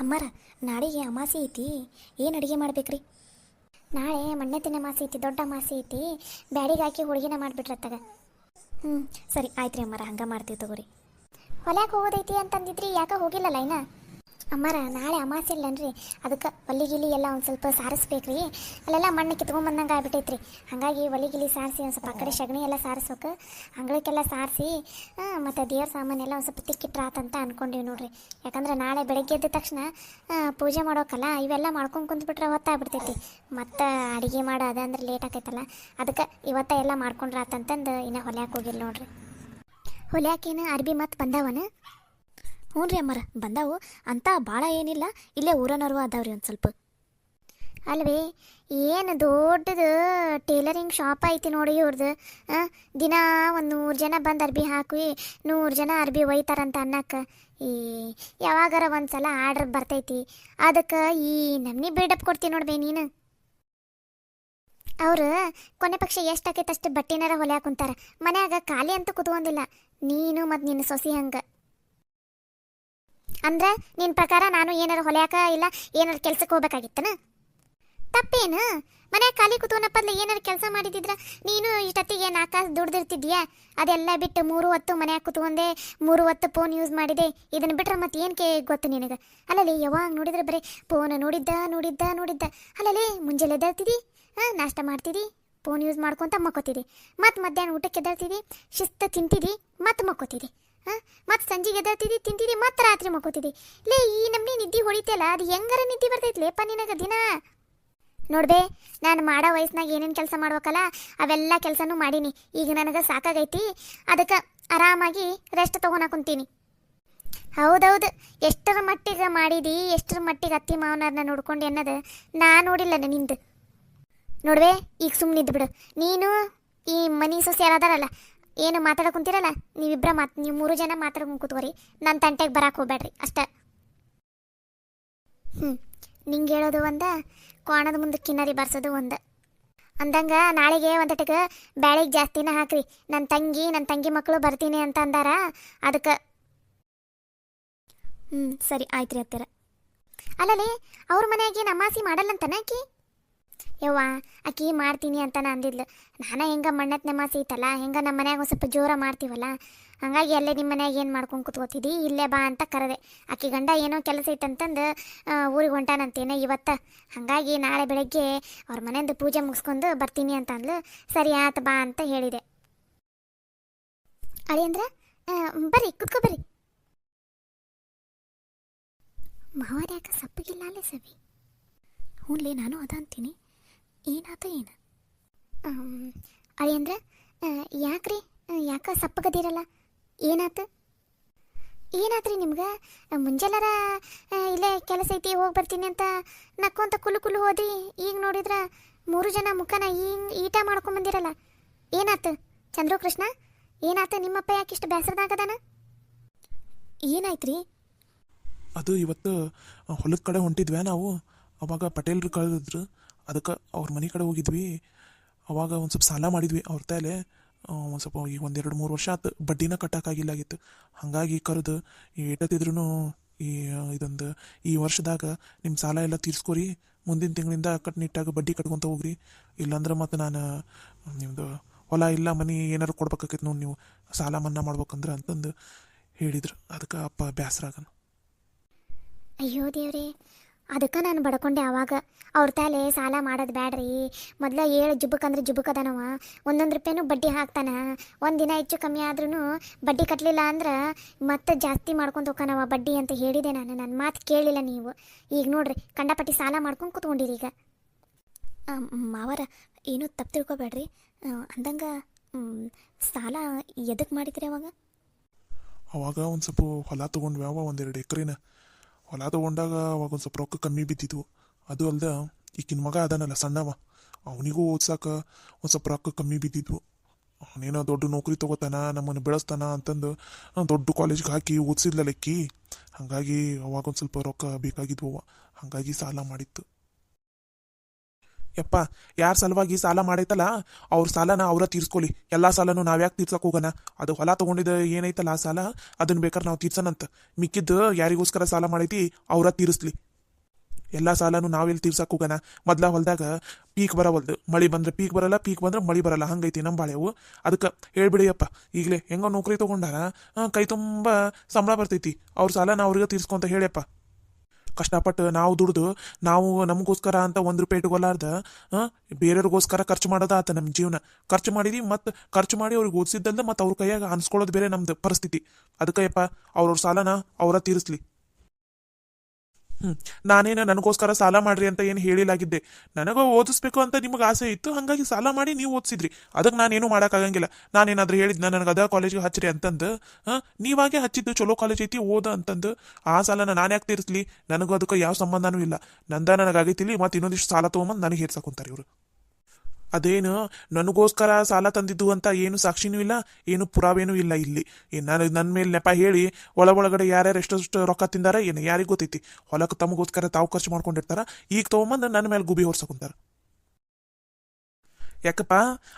ಅಮ್ಮಾರ, ನಾಳೆಗೆ ಅಮಾಸೆ ಐತಿ. ಏನು ಅಡುಗೆ ಮಾಡ್ಬೇಕ್ರಿ? ನಾಳೆ ಮಣ್ಣೆತ್ತಿನ ಅಮಾಸೆ ಐತಿ, ದೊಡ್ಡ ಅಮಾಸೆ ಐತಿ. ಬ್ಯಾಡಿಗೆ ಹಾಕಿ ಹೋಳಿಗೆನ ಮಾಡಿಬಿಟ್ರತ್ತಾಗ. ಸರಿ ಆಯ್ತು ರೀ ಅಮ್ಮಾರ, ಹಂಗೆ ಮಾಡ್ತೀವಿ ತಗೋರಿ. ಹೊಲ್ಯಾಕೆ ಹೋಗೋದೈತಿ ಅಂತಂದಿದ್ರಿ, ಯಾಕೆ ಹೋಗಿಲ್ಲಲ್ಲ ಇನ್ನ? ಅಮ್ಮಾರ, ನಾಳೆ ಅಮಾಸೆ ಇಲ್ಲನ್ರಿ, ಅದಕ್ಕೆ ಒಲಿಗಿಲಿ ಎಲ್ಲ ಒಂದು ಸ್ವಲ್ಪ ಸಾರಿಸ್ಬೇಕ್ರಿ. ಅಲ್ಲೆಲ್ಲ ಮಣ್ಣು ಕಿತ್ಕೊಂಡ್ಬಂದಂಗೆ ಆಗ್ಬಿಟ್ಟೈತ್ರಿ. ಹಾಗಾಗಿ ಒಲಿಗಿಲಿ ಸಾರಿಸಿ ಒಂದು ಸ್ವಲ್ಪ ಆ ಕಡೆ ಸಗಣಿ ಎಲ್ಲ ಸಾರಿಸ್ಬೇಕು, ಅಂಗಳಕ್ಕೆಲ್ಲ ಸಾರಿಸಿ ಮತ್ತು ದೇವ್ರ ಸಾಮಾನೆಲ್ಲ ಒಂದು ಸ್ವಲ್ಪ ತಿಕ್ಕಿಟ್ರ ಆತಂತ ಅನ್ಕೊಂಡಿವಿ ನೋಡ್ರಿ. ಯಾಕಂದ್ರೆ ನಾಳೆ ಬೆಳಗ್ಗೆ ಎದ್ದ ತಕ್ಷಣ ಪೂಜೆ ಮಾಡೋಕಲ್ಲ, ಇವೆಲ್ಲ ಮಾಡ್ಕೊಂಡು ಕುಂತ್ಬಿಟ್ರೆ ಹೊತ್ತಾಗ್ಬಿಡ್ತೈತಿ. ಮತ್ತು ಅಡುಗೆ ಮಾಡೋ ಅದಂದ್ರೆ ಲೇಟ್ ಆಕೈತಲ್ಲ, ಅದಕ್ಕೆ ಇವತ್ತ ಎಲ್ಲ ಮಾಡ್ಕೊಂಡ್ರ ಆತಂತಂದು ಇನ್ನೂ ಹೊಲ್ಯಾಕೆ ಹೋಗಿಲ್ಲ ನೋಡ್ರಿ. ಹೊಲ್ಯಾಕೇನು ಅರ್ಬಿ ಮತ್ತು ಬಂದಾವನ? ಹ್ಞೂ ರೀ ಅಮ್ಮಾರ, ಬಂದಾವು ಅಂತ ಭಾಳ ಏನಿಲ್ಲ, ಇಲ್ಲೇ ಊರನರ್ವ ಅದಾವ್ರಿ ಒಂದು ಸ್ವಲ್ಪ. ಅಲ್ವೇ, ಏನು ದೊಡ್ಡದು ಟೇಲರಿಂಗ್ ಶಾಪ್ ಐತಿ ನೋಡಿ ಇವ್ರದ್ದು. ದಿನ ಒಂದು 100 ಜನ ಬಂದು ಅರ್ಬಿ ಹಾಕಿ 100 ಜನ ಅರ್ಬಿ ಒಯ್ತಾರಂತ ಅನ್ನಕ್ಕೆ ಈ ಯಾವಾಗಾರ ಒಂದು ಸಲ ಆರ್ಡ್ರ್ ಬರ್ತೈತಿ. ಅದಕ್ಕೆ ಈ ನಮ್ನಿ ಬಿಲ್ಡಪ್ ಕೊಡ್ತೀನಿ ನೋಡ್ಬೇ ನೀನು. ಅವರು ಕೊನೆ ಪಕ್ಷ ಎಷ್ಟು ಆಕೈತೆ ಅಷ್ಟು ಬಟ್ಟೆನಾರ ಹೊಲ್ಯಾಕ ಕುಂತಾರ, ಮನ್ಯಾಗ ಖಾಲಿ ಅಂತೂ ಕುತ್ಕೊಂಡಿಲ್ಲ. ನೀನು ಮತ್ತು ನಿನ್ನ ಸೊಸಿ ಹಂಗೆ ಅಂದ್ರೆ ನಿನ್ನ ಪ್ರಕಾರ ನಾನು ಏನಾರು ಹೊಲ್ಯಾಕ ಇಲ್ಲ ಏನಾರು ಕೆಲ್ಸಕ್ಕೆ ಹೋಗ್ಬೇಕಾಗಿತ್ತನ? ತಪ್ಪೇನು? ಮನ್ಯಾಗ ಖಾಲಿ ಕುತ್ಕೊನಪ್ಪದ್ಲೆ ಏನಾರು ಕೆಲಸ ಮಾಡಿದಿದ್ರ ನೀನು ಇಷ್ಟೊತ್ತಿಗೆ 4 ಕಾಸು ದುಡ್ದಿರ್ತಿದ್ಯಾ. ಅದೆಲ್ಲ ಬಿಟ್ಟು 3 ಹೊತ್ತು ಮನ್ಯಾಗ ಕುತ್ಕೊಂಡೆ, 3 ಹೊತ್ತು ಫೋನ್ ಯೂಸ್ ಮಾಡಿದೆ. ಇದನ್ನು ಬಿಟ್ರೆ ಮತ್ತೆ ಏನಕ್ಕೆ ಗೊತ್ತು ನಿನಗೆ? ಅಲ್ಲಲ್ಲಿ ಯಾವಾಗ ನೋಡಿದ್ರೆ ಬರೀ ಫೋನ್ ನೋಡಿದ್ದ. ಅಲ್ಲಲ್ಲಿ ಮುಂಜಾನೆ ಎದ್ದೇಳ್ತಿದ್ದಿ, ನಾಷ್ಟ ಮಾಡ್ತಿದ್ದಿ, ಫೋನ್ ಯೂಸ್ ಮಾಡ್ಕೊತ ಮಕ್ಕೋತಿದ್ದಿ. ಮತ್ತು ಮಧ್ಯಾಹ್ನ ಊಟಕ್ಕೆ ಎದ್ದೇಳ್ತಿದ್ದಿ, ಶಿಸ್ತು ತಿಂತಿದ್ದಿ, ಮತ್ತು ಮಕ್ಕೋತಿದ್ದಿ. ಮತ್ತು ಸಂಜೆಗೆ ಎದ್ದೇಳ್ತಿದ್ದಿ, ತಿಂತಿದ್ದಿ, ಮತ್ತು ರಾತ್ರಿ ಮಕ್ಕೋತಿದ್ದಿ. ಲೇ, ಈ ನಮ್ನಿ ನಿದ್ದೆ ಹೊಡಿತಲ್ಲ, ಅದು ಹೆಂಗಾರ ನಿದ್ದೆ ಬರ್ತೈತ್ಲೇಪ್ಪ ನಿನಗೆ ದಿನ? ನೋಡ್ಬೇ, ನಾನು ಮಾಡೋ ವಯಸ್ಸಿನಾಗ ಏನೇನು ಕೆಲಸ ಮಾಡ್ಬೇಕಲ್ಲ ಅವೆಲ್ಲ ಕೆಲಸನೂ ಮಾಡೀನಿ. ಈಗ ನನಗೆ ಸಾಕಾಗೈತಿ, ಅದಕ್ಕೆ ಆರಾಮಾಗಿ ರೆಸ್ಟ್ ತೊಗೊಳಕ್ ಕುಂತೀನಿ. ಹೌದೌದು, ಎಷ್ಟರ ಮಟ್ಟಿಗೆ ಮಾಡಿದಿ, ಎಷ್ಟರ ಮಟ್ಟಿಗೆ ಅತ್ತಿ ಮಾವನವ್ರನ್ನ ನೋಡ್ಕೊಂಡು ಅನ್ನೋದು ನಾ ನೋಡಿಲ್ಲ ನಿಂದು. ನೋಡ್ಬೇ, ಈಗ ಸುಮ್ಮನೆ ಇದ್ದು ಬಿಡು. ನೀನು ಈ ಮನಿ ಸೊಸೆ ಯಾರದಾರಲ್ಲ, ಏನು ಮಾತಾಡೋ ಕುಂತಿರಲ್ಲ, ನೀವು 3 ಜನ ಮಾತಾಡ್ಕೊಂಡು ಕೂತ್ಕೋರಿ. ನನ್ನ ತಂಟೆಗೆ ಬರಕ್ಕೆ ಹೋಗ್ಬೇಡ್ರಿ ಅಷ್ಟ. ನಿಂಗೆ ಹೇಳೋದು ಒಂದು, ಕೋಣದ ಮುಂದೆ ಕಿನ್ನರಿ ಬರ್ಸೋದು ಒಂದು. ಅಂದಂಗ ನಾಳೆಗೆ ಒಂದಟಿಗೆ ಬ್ಯಾಳಿಗೆ ಜಾಸ್ತಿನ ಹಾಕ್ರಿ. ನನ್ನ ತಂಗಿ ಮಕ್ಕಳು ಬರ್ತೀನಿ ಅಂತ ಅಂದಾರ, ಅದಕ್ಕೆ. ಸರಿ ಆಯ್ತು ರೀ ಅತ್ತೀರ. ಅಲ್ಲಲ್ಲಿ ಅವ್ರ ಮನೆಯಾಗೇನು ಅಮಾಸಿ ಮಾಡಲ್ಲಂತನ ಆಕಿ? ಯವ್ವ, ಆಕಿ ಮಾಡ್ತೀನಿ ಅಂತಾನೆ ಅಂದಿದ್ಲು. ನಾನು ಹೆಂಗೆ ಮಣ್ಣೆತ್ನೆ ಅಮಾಸಿ ಐತಲ್ಲ, ಹೆಂಗೆ ನಮ್ಮ ಮನ್ಯಾಗ ಒಂದು ಸ್ವಲ್ಪ ಜೋರ ಮಾಡ್ತೀವಲ್ಲ, ಹಾಗಾಗಿ ಅಲ್ಲೇ ನಿಮ್ಮ ಮನ್ಯಾಗ ಏನು ಮಾಡ್ಕೊಂಡು ಕೂತ್ಕೋತಿದ್ದಿ, ಇಲ್ಲೇ ಬಾ ಅಂತ ಕರೆದೆ. ಆಕಿ ಗಂಡ ಏನೋ ಕೆಲಸ ಐತಂತಂದು ಊರಿಗೆ ಹೊಂಟಾನಂತೇನೆ ಇವತ್ತು. ಹಾಗಾಗಿ ನಾಳೆ ಬೆಳಗ್ಗೆ ಅವ್ರ ಮನೆಯಿಂದ ಪೂಜೆ ಮುಗಿಸ್ಕೊಂಡು ಬರ್ತೀನಿ ಅಂತ ಅಂದ್ಲು. ಸರಿ ಆತ ಬಾ ಅಂತ ಹೇಳಿದೆ. ಅಳಿ ಅಂದ್ರೆ ಬರ್ರಿ, ಕುತ್ಕೊ ಬರ್ರಿ. ಮಾವಾರ ಯಾಕೆ ಸಪ್ಪಗಿಲ್ಲ ಅಲ್ಲೇ ಸವಿ? ಹ್ಞೂನ್ಲೇ, ನಾನು ಅದ ಅಂತೀನಿ. ಏನಾತ ಏನು? ಅಳಿ ಅಂದ್ರೆ ಯಾಕ್ರಿ, ಯಾಕೆ ಸಪ್ಪಗದಿರಲ್ಲ? ಏನಾತ್ರಿ ನಿಮ್ಗೆ? ಮುಂಜಾನಾರ ಇಲ್ಲೇ ಕೆಲಸ ಐತಿ ಹೋಗಿ ಬರ್ತೀನಿ ಅಂತ ನಕ್ಕೊಂತ ಕುಲು ಹೋದ್ರಿ. ಈಗ ನೋಡಿದ್ರೆ 3 ಜನ ಮುಖನ ಈಟ ಮಾಡ್ಕೊಂಬಂದಿರಲ್ಲ. ಏನಾತು ಚಂದ್ರು ಕೃಷ್ಣ? ಏನಾತ? ನಿಮ್ಮಪ್ಪ ಯಾಕಿಷ್ಟು ಬೇಸರದಾಗದಾನ? ಏನಾಯ್ತ್ರಿ? ಅದು ಇವತ್ತು ಹೊಲದ ಕಡೆ ಹೊಂಟಿದ್ವಿ ನಾವು. ಅವಾಗ ಪಟೇಲ್ರು ಕಳೆದಿದ್ರು, ಅದಕ್ಕೆ ಅವ್ರ ಮನೆ ಕಡೆ ಹೋಗಿದ್ವಿ. ಅವಾಗ ಒಂದು ಸ್ವಲ್ಪ ಸಾಲ ಮಾಡಿದ್ವಿ ಅವ್ರ ತಲೆ. ಒಂದು ಸ್ವಲ್ಪ ಈಗ 1-2-3 ವರ್ಷ ಆಯ್ತು ಬಡ್ಡಿನ ಕಟ್ಟೋಕ್ಕಾಗಿಲ್ಲಾಗಿತ್ತು. ಹಾಗಾಗಿ ಕರೆದು ಏಟತ್ತಿದ್ರು ಈ ವರ್ಷದಾಗ ನಿಮ್ಮ ಸಾಲ ಎಲ್ಲ ತೀರ್ಸ್ಕೊರಿ, ಮುಂದಿನ ತಿಂಗಳಿಂದ ಕಟ್ಟುನಿಟ್ಟಾಗಿ ಬಡ್ಡಿ ಕಟ್ಕೊತ ಹೋಗ್ರಿ. ಇಲ್ಲಾಂದ್ರೆ ಮತ್ತು ನಾನು ನಿಮ್ಮದು ಹೊಲ ಇಲ್ಲ ಮನೆ ಏನಾರು ಕೊಡ್ಬೇಕಾಕೈತೆ ನೋಡಿ, ನೀವು ಸಾಲ ಮನ್ನಾ ಮಾಡ್ಬೇಕಂದ್ರೆ ಅಂತಂದು ಹೇಳಿದ್ರು. ಅದಕ್ಕೆ ಅಪ್ಪ ಬೇಸರಾಗನ. ಅಯ್ಯೋ ದೇವ್ರಿ, ಅದಕ್ಕೆ ನಾನು ಬಡ್ಕೊಂಡೆ ಆವಾಗ. ಅವ್ರ ತಾಲೆ ಸಾಲ ಮಾಡೋದು ಬ್ಯಾಡ್ರಿ, ಮೊದಲ 7 ಜುಬ್ಬಕ್ಕಂದ್ರೆ ಜುಬ್ಬಕ್ಕದನವ, 1 ರೂಪಾಯಿನೂ ಬಡ್ಡಿ ಹಾಕ್ತಾನ. ಒಂದಿನ ಹೆಚ್ಚು ಕಮ್ಮಿ ಆದ್ರೂ ಬಡ್ಡಿ ಕಟ್ಟಲಿಲ್ಲ ಅಂದ್ರೆ ಮತ್ತೆ ಜಾಸ್ತಿ ಮಾಡ್ಕೊಂಡು ಹೋಗ್ತಾನವ ಬಡ್ಡಿ ಅಂತ ಹೇಳಿದೆ ನಾನು. ನನ್ನ ಮಾತು ಕೇಳಲಿಲ್ಲ ನೀವು. ಈಗ ನೋಡ್ರಿ, ಕಂಡಪಟ್ಟಿ ಸಾಲ ಮಾಡ್ಕೊಂಡು ಕೂತ್ಕೊಂಡಿರಿ. ಈಗ ಮಾವರ ಏನೂ ತಪ್ಪು ತಿಳ್ಕೊಬೇಡ್ರಿ. ಅಂದಂಗೆ ಸಾಲ ಎದಕ್ಕೆ ಮಾಡಿದ್ರಿ ಅವಾಗ ಒಂದು ಸ್ವಲ್ಪ ಹೊಲ ತೊಗೊಂಡ್ವಿ. 1-2 ಎಕರೆನ ಹೊಲ ತೊಗೊಂಡಾಗ ಅವಾಗ ಒಂದು ಸ್ವಲ್ಪ ರೊಕ್ಕ ಕಮ್ಮಿ ಬಿದ್ದಿದ್ವು. ಅದು ಅಲ್ದ ಈಗಿನ ಮಗ ಅದಾನಲ್ಲ ಸಣ್ಣವ, ಅವನಿಗೂ ಓದ್ಸಕ್ಕೆ ಒಂದು ಸ್ವಲ್ಪ ರೊಕ್ಕ ಕಮ್ಮಿ ಬಿದ್ದಿದ್ವು. ಅವನೇನೋ ದೊಡ್ಡ ನೌಕರಿ ತೊಗೋತಾನ, ನಮ್ಮನ್ನು ಬೆಳೆಸ್ತಾನ ಅಂತಂದು ದೊಡ್ಡ ಕಾಲೇಜ್ಗೆ ಹಾಕಿ ಓದಿಸಿದ್ಲ ಲೆಕ್ಕಿ. ಹಾಗಾಗಿ ಅವಾಗ ಒಂದು ಸ್ವಲ್ಪ ರೊಕ್ಕ ಬೇಕಾಗಿದ್ವು, ಹಾಗಾಗಿ ಸಾಲ ಮಾಡಿತ್ತು. ಯಪ್ಪ ಯಾರ ಸಲುವಾಗಿ ಸಾಲ ಮಾಡೈತಲ್ಲ ಅವ್ರ ಸಾಲನ ಅವ್ರ ತೀರ್ಸ್ಕೊಲಿ ಎಲ್ಲಾ ಸಾಲನು ನಾವ್ಯಾಕೆ ತೀರ್ಸಕ್ ಹೋಗೋಣ ಅದು ಹೊಲ ತಗೊಂಡಿದ್ದ ಏನೈತಲ್ಲ ಆ ಸಾಲ ಅದನ್ನ ಬೇಕಾದ್ರೆ ನಾವು ತೀರ್ಸನಂತ ಮಿಕ್ಕಿದ್ದು ಯಾರಿಗೋಸ್ಕರ ಸಾಲ ಮಾಡೈತಿ ಅವ್ರ ತೀರಿಸ್ಲಿ ಎಲ್ಲಾ ಸಾಲನು ನಾವೆಲ್ಲಿ ತೀರ್ಸಕ್ ಹೋಗೋಣ ಮೊದ್ಲ ಹೊಲದಾಗ ಪೀಕ್ ಬರವಲ್ದು ಮಳಿ ಬಂದ್ರೆ ಪೀಕ್ ಬರಲ್ಲ ಪೀಕ್ ಬಂದ್ರೆ ಮಳಿ ಬರಲ್ಲ ಹಂಗೈತಿ ನಮ್ಮ ಬಾಳೆವು ಅದಕ್ಕೆ ಹೇಳ್ಬಿಡಿಯಪ್ಪ ಈಗಲೇ ಹೆಂಗೋ ನೌಕರಿ ತಗೊಂಡಾರ ಕೈ ತುಂಬ ಸಂಬಳ ಬರ್ತೈತಿ ಅವ್ರ ಸಾಲನ ಅವ್ರಿಗೆ ತೀರ್ಸ್ಕೊಂತ ಹೇಳ್ಯಪ್ಪ ಕಷ್ಟಪಟ್ಟು ನಾವು ದುಡ್ದು ನಾವು ನಮಗೋಸ್ಕರ ಅಂತ 1 ರೂಪಾಯಿ ಇಟ್ಕೊಲಾರ್ದ ಬೇರೆಯವ್ರಿಗೋಸ್ಕರ ಖರ್ಚು ಮಾಡೋದ ಆತ ನಮ್ಮ ಜೀವನ ಖರ್ಚು ಮಾಡಿದ್ವಿ ಮತ್ತು ಖರ್ಚು ಮಾಡಿ ಅವ್ರಿಗೆ ಓದಿಸಿದ್ದಲ್ದ ಮತ್ತು ಅವ್ರ ಕೈಯಾಗ ಅನ್ಸ್ಕೊಳ್ಳೋದು ಬೇರೆ ನಮ್ದು ಪರಿಸ್ಥಿತಿ ಅದಕ್ಕಯ್ಯಪ್ಪ ಅವ್ರವ್ರ ಸಾಲನ ಅವರ ತೀರಿಸ್ಲಿ ನಾನೇನು ನನಗೋಸ್ಕರ ಸಾಲ ಮಾಡ್ರಿ ಅಂತ ಏನು ಹೇಳಿಲಾಗಿದ್ದೆ ನನಗ ಓದಿಸ್ಬೇಕು ಅಂತ ನಿಮಗೆ ಆಸೆ ಇತ್ತು ಹಾಗಾಗಿ ಸಾಲ ಮಾಡಿ ನೀವು ಓದಿಸಿದ್ರಿ ಅದಕ್ಕೆ ನಾನೇನು ಮಾಡೋಕ್ಕಾಗಂಗಿಲ್ಲ ನಾನೇನಾದ್ರೂ ಹೇಳಿದ್ನ ನನಗೆ ಅದ ಕಾಲೇಜಿಗೆ ಹಚ್ಚಿರಿ ಅಂತಂದು ನೀವಾಗೆ ಹಚ್ಚಿದ್ದು ಚಲೋ ಕಾಲೇಜ್ ಐತಿ ಓದ ಅಂತಂದು ಆ ಸಾಲನ ನಾನು ಯಾಕೆ ತೀರಿಸ್ಲಿ ನನಗೂ ಅದಕ್ಕೆ ಯಾವ ಸಂಬಂಧನೂ ಇಲ್ಲ ನಂದ ನನಗಾಗೈತಿಲಿ ಮತ್ತು ಇನ್ನೊಂದಿಷ್ಟು ಸಾಲ ತೊಗೊಂಬಂದು ನನಗೆ ಹೇರ್ಸಕೊಂತಾರೆ ಇವರು ಅದೇನು ನನಗೋಸ್ಕರ ಸಾಲ ತಂದಿದ್ದು ಅಂತ ಏನು ಸಾಕ್ಷಿನೂ ಇಲ್ಲ ಏನು ಪುರಾವೇನೂ ಇಲ್ಲ ಇಲ್ಲಿ ನಾನು ನನ್ನ ಮೇಲೆ ನೆಪ ಹೇಳಿ ಒಳಗಡೆ ಯಾರ್ಯಾರು ಎಷ್ಟೆಷ್ಟು ರೊಕ್ಕ ತಿಂದಾರ ಏನು ಯಾರಿಗೆ ಗೊತ್ತೈತಿ ಹೊಲಕ್ಕೆ ತಮಗೋಸ್ಕರ ತಾವು ಖರ್ಚು ಮಾಡ್ಕೊಂಡಿರ್ತಾರ ಈಗ ತೊಗೊಂಬಂದು ನನ್ನ ಮೇಲೆ ಗುಬಿ ಹೊರ್ಸಕೊಂತಾರ ಯಾಕಪ್ಪ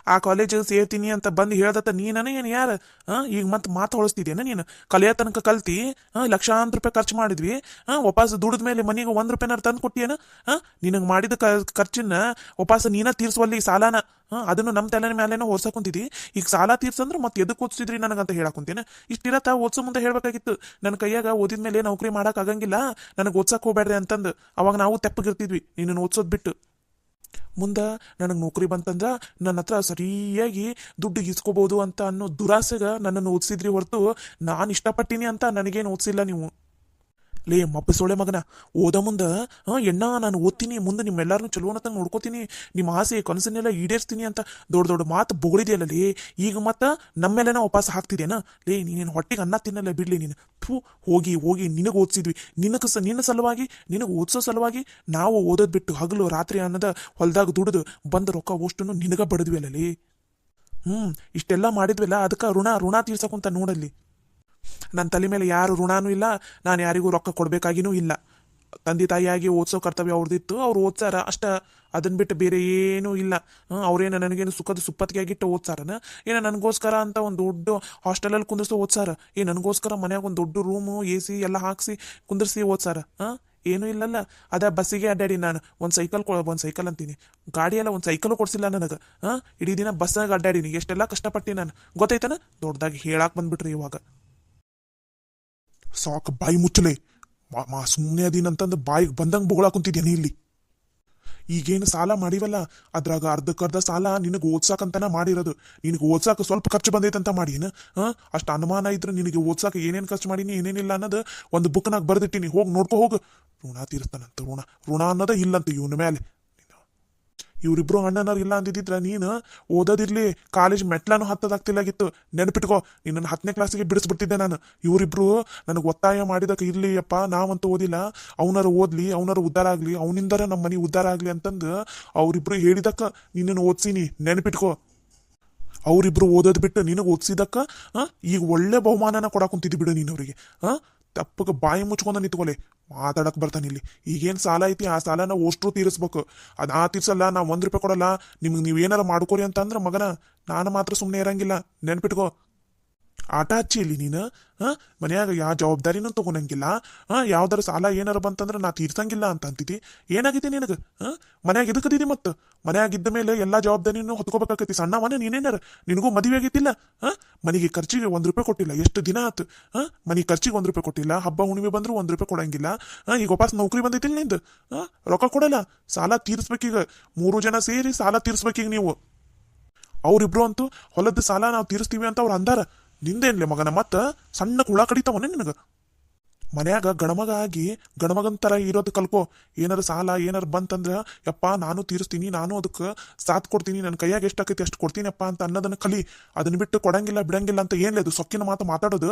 ಆ ಕಾಲೇಜ್ ಸೇರ್ತೀನಿ ಅಂತ ಬಂದು ಹೇಳ್ದತ್ತ ನೀನ ಏನು ಯಾರು ಈಗ ಮತ್ತೆ ಮಾತು ಹೊಳಿಸ್ತಿದ್ದೇನ ನೀನು ಕಲಿಯೋ ತನಕ ಕಲ್ತಿ ಲಕ್ಷಾಂತರ ರೂಪಾಯಿ ಖರ್ಚು ಮಾಡಿದ್ವಿ ವಾಪಸ್ ದುಡಿದ ಮೇಲೆ ಮನೆಗೆ 1 ರೂಪಾಯಿನಾರು ತಂದು ಕೊಟ್ಟಿಯೇನ ನಿನಗೆ ಮಾಡಿದ ಖರ್ಚನ್ನ ವಾಪಸ್ ನೀನ ತೀರ್ಸುವಲ್ಲಿ ಸಾಲನ ಅದನ್ನು ನಮ್ಮ ತಲೆ ಮೇಲೇನೋ ಹೊರ್ಸಕೊಂತಿದ್ದಿ ಈಗ ಸಾಲ ತೀರ್ಸಂದ್ರೆ ಮತ್ತೆ ಎದಕ್ಕೆ ಓದಿಸಿದ್ರಿ ನನಗಂತ ಹೇಳಕೊಂತೀನಿ ಇಷ್ಟಿರತ್ತ ಓದ್ಸೋ ಮುಂದೆ ಹೇಳ್ಬೇಕಾಗಿತ್ತು ನನ್ನ ಕೈಯಾಗ ಓದಿದ ಮೇಲೆ ನೌಕರಿ ಮಾಡೋಕ್ಕಾಗಂಗಿಲ್ಲ ನನಗೆ ಓದ್ಸಕ್ಕೆ ಹೋಗ್ಬೇಡ್ರಿ ಅಂತಂದು ಅವಾಗ ನಾವು ತೆಪ್ಪಗಿರ್ತಿದ್ವಿ ನಿನ್ನನ್ನು ಓದ್ಸೋದು ಬಿಟ್ಟು ಮುಂದೆ ನನಗೆ ನೌಕರಿ ಬಂತಂದ್ರೆ ನನ್ನ ಹತ್ರ ಸರಿಯಾಗಿ ದುಡ್ಡು ಇಸ್ಕೋಬಹುದು ಅಂತ ಅನ್ನೋ ದುರಾಸೆಗೆ ನನ್ನನ್ನು ಓದಿಸಿದ್ರಿ ಹೊರತು ನಾನು ಇಷ್ಟಪಟ್ಟಿನಿ ಅಂತ ನನಗೇನು ಓದಿಸಿಲ್ಲ ನೀವು ಲೇ ಮಪ್ಪಸೊಳೆ ಮಗನ ಓದ ಮುಂದೆ ನಾನು ಓದ್ತೀನಿ ಮುಂದೆ ನಿಮ್ಮೆಲ್ಲರನ್ನೂ ಚಲೋ ಅನ್ನತಂಗೆ ನೋಡ್ಕೋತೀನಿ ನಿಮ್ಮ ಆಸೆ ಕನಸನ್ನೆಲ್ಲ ಈಡೇರಿಸ್ತೀನಿ ಅಂತ ದೊಡ್ಡ ಮಾತು ಬೊಗಳಿದೆಯಲ್ಲ ಲೇ ಈಗ ಮತ್ತೆ ನಮ್ಮೆಲ್ಲನ ವಾಪಸ್ ಹಾಕ್ತಿದ್ದೇನ ಲೇ ನೀನೇನು ಹೊಟ್ಟೆಗೆ ಅನ್ನ ತಿನ್ನಲ್ಲ ಬಿಡ್ಲಿ ನೀನು ಹೋಗಿ ನಿನಗೆ ಓದಿಸಿದ್ವಿ ನಿನ್ನ ಸಲುವಾಗಿ ನಿನಗೆ ಓದಿಸೋ ಸಲುವಾಗಿ ನಾವು ಓದೋದು ಬಿಟ್ಟು ಹಗಲು ರಾತ್ರಿ ಅನ್ನೋದ ಹೊಲದಾಗ ದುಡಿದು ಬಂದ ರೊಕ್ಕ ಅಷ್ಟನ್ನು ನಿನಗ ಬಡದ್ವಿ ಅಲ್ಲ ಲೇ ಇಷ್ಟೆಲ್ಲ ಮಾಡಿದ್ವಿಲ್ಲ ಅದಕ್ಕೆ ಋಣ ತೀರ್ಸಕೊಂತ ನೋಡಲ್ಲಿ ನನ್ನ ತಲೆ ಮೇಲೆ ಯಾರು ಋಣನೂ ಇಲ್ಲ ನಾನು ಯಾರಿಗೂ ರೊಕ್ಕ ಕೊಡಬೇಕಾಗಿನೂ ಇಲ್ಲ ತಂದೆ ತಾಯಿಯಾಗಿ ಓದಿಸೋ ಕರ್ತವ್ಯ ಅವ್ರದ್ದಿತ್ತು ಅವ್ರು ಓದ್ಸಾರ ಅಷ್ಟ ಅದನ್ನ ಬಿಟ್ಟು ಬೇರೆ ಏನೂ ಇಲ್ಲ ಅವ್ರೇನು ನನಗೇನು ಸುಖದ ಸುಪ್ಪತ್ತಿಗೆಯಾಗಿಟ್ಟು ಓದ್ಸಾರನ ಏನೋ ನನಗೋಸ್ಕರ ಅಂತ ಒಂದು ದೊಡ್ಡ ಹಾಸ್ಟೆಲಲ್ಲಿ ಕುಂದಿರ್ಸೋ ಓದ್ಸಾರ ನನಗೋಸ್ಕರ ಮನ್ಯಾಗ ಒಂದು ದೊಡ್ಡ ರೂಮು AC ಎಲ್ಲ ಹಾಕ್ಸಿ ಕುಂದಿರ್ಸಿ ಓದ್ಸಾರ ಏನೂ ಇಲ್ಲಲ್ಲ ಅದ ಬಸ್ಸಿಗೆ ಅಡ್ಡಾಡಿ ನಾನು ಒಂದು ಸೈಕಲ್ ಅಂತೀನಿ ಗಾಡಿ ಎಲ್ಲ ಒಂದು ಸೈಕಲು ಕೊಡ್ಸಿಲ್ಲ ನನಗೆ ಇಡೀ ದಿನ ಬಸ್ಸಾಗ ಅಡ್ಡಾಡಿನಿ ಎಷ್ಟೆಲ್ಲ ಕಷ್ಟಪಟ್ಟು ನಾನು ಗೊತ್ತೈತನ ದೊಡ್ಡದಾಗಿ ಹೇಳಾಕ್ ಬಂದ್ಬಿಟ್ರಿ ಇವಾಗ ಸಾಕು ಬಾಯಿ ಮುಚ್ಚಲೆ ಸುಮ್ಮನೆ ಅದೀನಂತಂದು ಬಾಯಿಗೆ ಬಂದಂಗೆ ಬೊಗಳಾ ಕುಂತಿದ್ದೇನೆ ಇಲ್ಲಿ ಈಗೇನು ಸಾಲ ಮಾಡಿವಲ್ಲ ಅದ್ರಾಗ ಅರ್ಧಕ್ಕರ್ಧ ಸಾಲ ನಿನಗೆ ಓದ್ಸಾಕಂತನ ಮಾಡಿರೋದು ನಿನಗೆ ಓದ್ಸಾಕ ಸ್ವಲ್ಪ ಖರ್ಚು ಬಂದೈತಂತ ಮಾಡೀನ ಅಷ್ಟು ಅನುಮಾನ ಇದ್ರೆ ನಿನಗೆ ಓದ್ಸಾಕ ಏನೇನು ಖರ್ಚು ಮಾಡೀನಿ ಏನೇನಿಲ್ಲ ಅನ್ನೋದು ಒಂದು ಬುಕ್ನಾಗ ಬರ್ದಿಟ್ಟಿನಿ ಹೋಗಿ ನೋಡ್ಕೊ ಹೋಗು ಋಣ ತೀರಿಸ್ತಾನಂತ ಋಣ ಅನ್ನೋದ ಇಲ್ಲಂತ ಇವನ ಮೇಲೆ ಇವ್ರಿಬ್ರು ಅಣ್ಣನವ್ರು ಇಲ್ಲ ಅಂದಿದ್ರೆ ನೀನು ಓದೋದಿರ್ಲಿ ಕಾಲೇಜ್ ಮೆಟ್ಲಾನು ಹತ್ತದಾಗ್ತಿಲ್ಲಾಗಿತ್ತು ನೆನಪಿಟ್ಕೋ ನಿನ್ನನ್ನು 10ನೇ ಕ್ಲಾಸಿಗೆ ಬಿಡಿಸ್ಬಿಡ್ತಿದ್ದೆ ನಾನು ಇವರಿಬ್ರು ನನಗೆ ಒತ್ತಾಯ ಮಾಡಿದಕ್ಕೆ ಇರ್ಲಿ ಅಪ್ಪ ನಾವಂತೂ ಓದಿಲ್ಲ ಅವನಾರು ಓದ್ಲಿ ಅವನಾರು ಉದ್ಧಾರ ಆಗ್ಲಿ ಅವನಿಂದರ ನಮ್ಮ ಮನೆ ಉದ್ಧಾರ ಆಗ್ಲಿ ಅಂತಂದು ಅವರಿಬ್ರು ಹೇಳಿದಕ್ಕ ನಿನ್ನನ್ನು ಓದ್ಸಿನಿ ನೆನಪಿಟ್ಕೋ ಅವರಿಬ್ರು ಓದೋದು ಬಿಟ್ಟು ನಿನಗೆ ಓದಿಸಿದಕ್ಕ ಈಗ ಒಳ್ಳೆ ಬಹುಮಾನನ ಕೊಡಾಕುಂತಿದ್ದಿ ಬಿಡು ನೀನು ಅವರಿಗೆ ತಪ್ಪಗೆ ಬಾಯಿ ಮುಚ್ಕೊಂಡ ನಿಂತ್ಕೊಲೆ ಮಾತಾಡಕ್ ಬರ್ತಾನೆ ಇಲ್ಲಿ ಈಗೇನು ಸಾಲ ಐತಿ ಆ ಸಾಲನ ಅಷ್ಟು ತೀರಿಸ್ಬೇಕು ಆ ತೀರ್ಸಲ್ಲ ನಾ 1 ರೂಪಾಯಿ ಕೊಡಲ್ಲ ನಿಮ್ಗೆ ನೀವೇನಾರ ಮಾಡ್ಕೊರಿ ಅಂತಂದ್ರೆ ಮಗನ ನಾನು ಮಾತ್ರ ಸುಮ್ಮನೆ ಇರಂಗಿಲ್ಲ ನೆನ್ಪಿಟ್ಕೋ ಆಟ ಹಚ್ಚಿ ಇಲ್ಲಿ ನೀನು ಮನ್ಯಾಗ ಯಾವ ಜವಾಬ್ದಾರಿನೂ ತಗೊಳಂಗಿಲ್ಲ ಯಾವ್ದಾರ ಸಾಲ ಏನಾರ ಬಂತಂದ್ರೆ ನಾ ತೀರ್ಸಂಗಿಲ್ಲ ಅಂತ ಅಂತಿದ್ದಿ ಏನಾಗಿದೆ ನಿನಗೆ ಮನ್ಯಾಗ ಇದಕ್ಕದಿದಿ ಮತ್ತು ಮನ್ಯಾಗಿದ್ದ ಮೇಲೆ ಎಲ್ಲ ಜವಾಬ್ದಾರಿನೂ ಹೊತ್ಕೋಬೇಕಾಕೈತಿ ಸಣ್ಣ ಮನೆ ನೀನೇನಾರ ನಿನಗೂ ಮದುವೆ ಆಗೈತಿಲ್ಲ ಮನೆಗೆ ಖರ್ಚಿಗೆ 1 ರೂಪಾಯಿ ಕೊಟ್ಟಿಲ್ಲ ಎಷ್ಟು ದಿನ ಆತು ಮನೆಗೆ ಖರ್ಚಿಗೆ 1 ರೂಪಾಯಿ ಕೊಟ್ಟಿಲ್ಲ ಹಬ್ಬ ಹುಣ್ಣಿಮೆ ಬಂದ್ರು 1 ರೂಪಾಯಿ ಕೊಡಂಗಿಲ್ಲ ಈಗ ವಾಪಸ್ ನೌಕರಿ ಬಂದೈತಿಲ್ಲ ನಿಂದು ರೊಕ್ಕ ಕೊಡಲ್ಲ ಸಾಲ ತೀರಿಸ್ಬೇಕೀಗ 3 ಜನ ಸೇರಿ ಸಾಲ ತೀರಿಸ್ಬೇಕೀಗ ನೀವು ಅವ್ರಿಬ್ರು ಅಂತೂ ಹೊಲದ ಸಾಲ ನಾವು ತೀರಿಸ್ತೀವಿ ಅಂತ ಅವ್ರು ಅಂದಾರ ನಿಂದೇನ್ಲೆ ಮಗನ ಮತ್ತ ಸಣ್ಣ ಹುಳ ಕಡಿತಾವನೆ ನಿನಗ ಮನ್ಯಾಗ ಗಣಮಗ ಆಗಿ ಗಣಮಗನ್ ತರ ಇರೋದು ಕಲ್ಕೋ ಏನಾರ ಸಾಲ ಏನಾರ ಬಂತಂದ್ರ ಯಪ್ಪ ನಾನು ತೀರಿಸ್ತೀನಿ ನಾನು ಅದಕ್ಕೆ ಸಾಥ್ ಕೊಡ್ತೀನಿ ನನ್ನ ಕೈಯಾಗ ಎಷ್ಟಾಕೈತಿ ಅಷ್ಟು ಕೊಡ್ತೀನಪ್ಪ ಅಂತ ಅನ್ನೋದನ್ನ ಕಲಿ ಅದನ್ನ ಬಿಟ್ಟು ಕೊಡಂಗಿಲ್ಲ ಬಿಡಂಗಿಲ್ಲ ಅಂತ ಏನ್లేదు ಸೊಕ್ಕಿನ ಮಾತು ಮಾತಾಡೋದು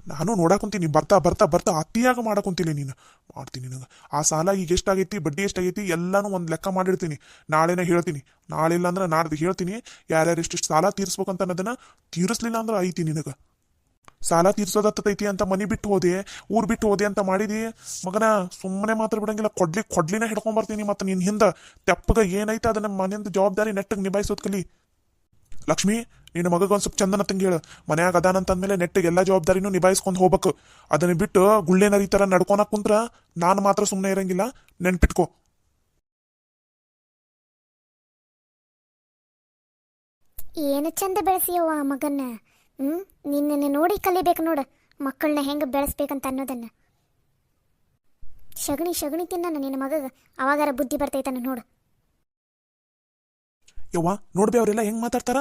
ನಾನು ನೋಡಾಕುಂತೀನಿ ಬರ್ತಾ ಅತಿಯಾಗ ಮಾಡಾಕುಂತೀನಿ ನೀನು ಮಾಡ್ತೀನಿ ನಿನಗೆ ಆ ಸಾಲ ಈಗ ಎಷ್ಟಾಗೈತಿ ಬಡ್ಡಿ ಎಷ್ಟಾಗೈತಿ ಎಲ್ಲಾನು ಒಂದು ಲೆಕ್ಕ ಮಾಡಿರ್ತೀನಿ ನಾಳೆನೇ ಹೇಳ್ತೀನಿ ನಾಳೆ ಇಲ್ಲ ಅಂದ್ರೆ ನಾಡ್ದು ಹೇಳ್ತೀನಿ ಯಾರ್ಯಾರು ಎಷ್ಟೆಷ್ಟು ಸಾಲ ತೀರಿಸ್ಬೇಕಂತ ಅನ್ನೋದನ್ನ ತೀರಿಸ್ಲಿಲ್ಲ ಅಂದ್ರೆ ಐತಿ ನಿನಗೆ ಸಾಲ ತೀರ್ಸೋದತ್ತೈತಿ ಅಂತ ಮನಿ ಬಿಟ್ಟು ಹೋದೆ, ಊರ್ ಬಿಟ್ಟು ಹೋದೆ ಅಂತ ಮಾಡಿದಿ ಮಗನ. ಸುಮ್ಮನೆ ಮಾತ್ರ ಬಿಡಂಗಿಲ್ಲ, ಕೊಡ್ಲಿನ ಹಿಡ್ಕೊಂಬರ್ತೀನಿ. ಮತ್ತೆ ನಿನ್ ಹಿಂದ ತೆಪ್ಪಗ ಏನೈತೆ ಅದನ್ನ ಮನೆಯಿಂದ ಜವಾಬ್ದಾರಿ ನೆಟ್ಟಗೆ ನಿಭಾಯಿಸೋದ್ ಕಲಿ. ಲಕ್ಷ್ಮಿ, ನಿನ್ನ ಮಗಗ ಒಂದ್ ಸ್ವಲ್ಪ ಚಂದನ ತಂಗಿ ಹೇಳು, ಮನ್ಯಾಗ ಅದಾನಂತಂದ್ಮೇಲೆ ನೆಟ್ಟಿಗೆ ಎಲ್ಲಾ ಜವಾಬ್ದಾರಿನೂ ನಿಭಾಯಿಸ್ಕೊಂಡು ಹೋಗ್ಬೇಕು. ಅದನ್ನ ಬಿಟ್ಟು ಗುಳ್ಳೆನರಿ ತರ ನಡ್ಕೊಳಕ್ ಕುಂತ್ರ ನಾನು ಮಾತ್ರ ಸುಮ್ಮನೆ ಇರಂಗಿಲ್ಲ, ನೆನ್ಪಿಟ್ಕೋ. ಏನು ಚಂದ ಬೆಳೆಸಿಯವ್ವ ಮಗನ್ನ. ನಿನ್ನನ್ನು ನೋಡಿ ಕಲಿಬೇಕು ನೋಡು, ಮಕ್ಕಳನ್ನ ಹೆಂಗೆ ಬೆಳೆಸ್ಬೇಕಂತ ಅನ್ನೋದನ್ನ. ಶಗಣಿ ತಿನ್ನ ನಿನ್ನ ಮಗಗ, ಅವಾಗಾರ ಬುದ್ಧಿ ಬರ್ತೈತನ ನೋಡು. ಯವ್ವ ನೋಡ್ಬಿ ಅವರೆಲ್ಲ ಹೆಂಗ್ ಮಾತಾಡ್ತಾರ.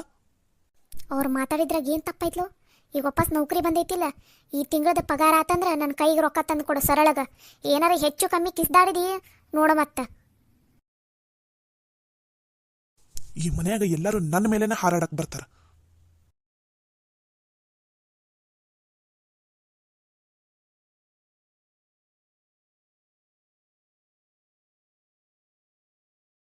ಅವ್ರು ಮಾತಾಡಿದ್ರಾಗ ಏನು ತಪ್ಪಾಯ್ತಲೋ. ಈಗ ವಾಪಸ್ ನೌಕರಿ ಬಂದೈತಿಲ್ಲ, ಈ ತಿಂಗಳದ ಪಗಾರ ಆತಂದ್ರೆ ನನ್ನ ಕೈಗೆ ರೊಕ್ಕ ತಂದು ಕೊಡು ಸರಳಗ. ಏನಾರ ಹೆಚ್ಚು ಕಮ್ಮಿ ಕಿಸ್ದಾಡಿದಿ ನೋಡ ಮತ್ತ. ಈ ಮನ್ಯಾಗ ಎಲ್ಲರೂ ನನ್ನ ಮೇಲೆನೆ ಹಾರಾಡಕ್ ಬರ್ತಾರ.